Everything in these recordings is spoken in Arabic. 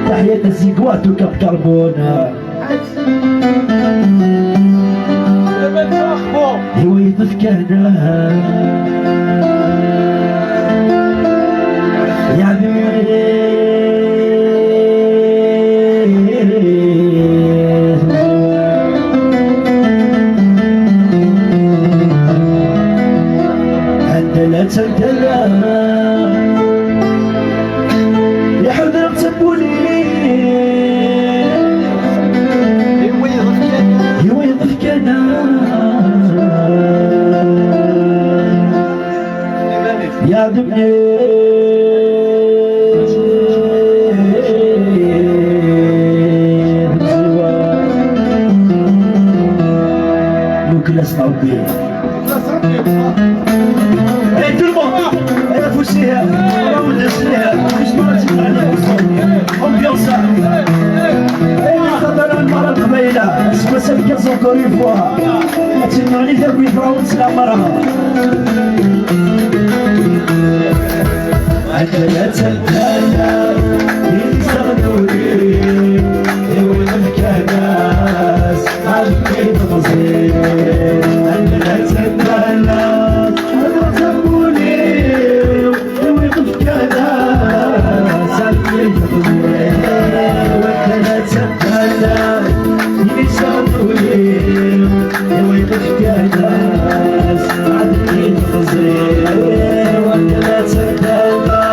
تحية الزيكوات وكاب كربون هواية فكانا يا بيري عندنا تندلا يا حضر تبولي هواية فكانا يا دمي كلاس ربي اي tout le monde انا فوسيها راهو نسليها مش مرتي انا امبيونسا اي خطر المرة القبيلة اسمها سلكاز encore une fois تسمعني ذاك يفراون سلام مرة عندنا تلقانا يستغنوني يولي الكناس عالبيت مصير عندنا تلقانا يضربوني يولي الكناس عالبيت مصير عندنا تلقانا يستغنوني يولي الكناس عالبيت مصير عندنا تلقانا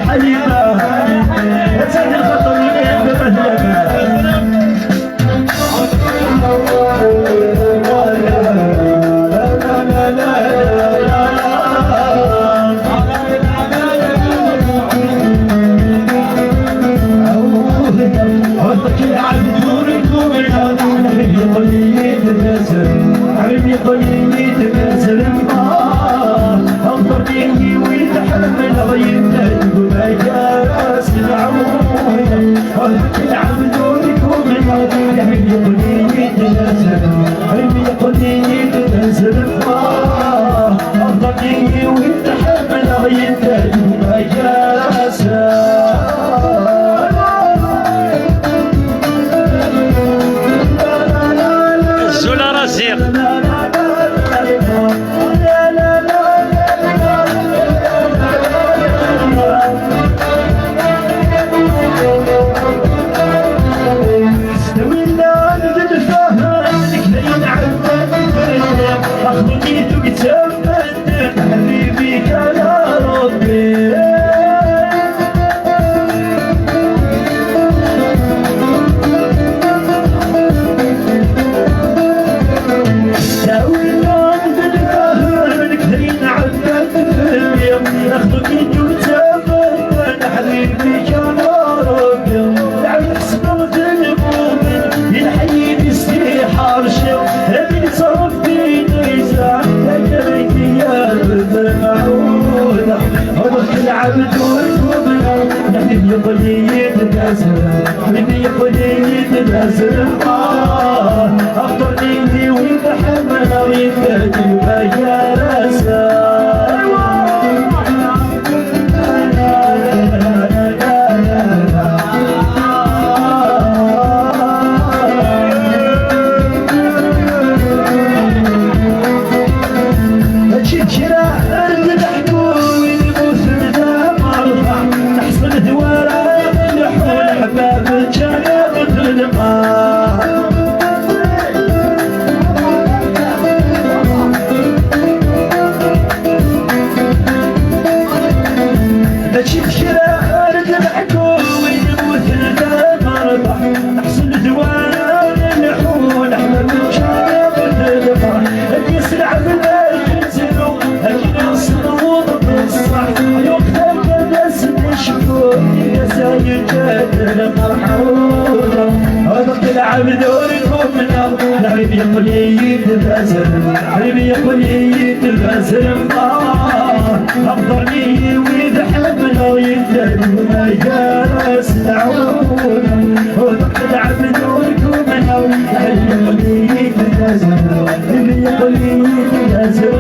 حليمة زين الخطر اللي بمهلبة حبيبي قليلي تنزل النار انظرني ويتحمل غيبتك وما جالس العمود العبد ولكم يا حبيبي قليلي تنزل حبيبي قليلي تنزل النار انظرني ويتحمل غيبتك وما جالس العبد وركوبنا نحن يقولي تنازل حبيبي يقولي تنازل أفضلني ويتحمل ويتهدي ما جالسه العبد وركوبنا حبيبي يقولي تنازل حبيبي يقولي تنازل أفضلني ويتحمل ويتهدي ما جالس العود العبد وركوبنا حبيبي يقولي تنازل حبيبي يقولي تنازل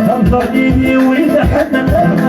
أفضلني ويتحمل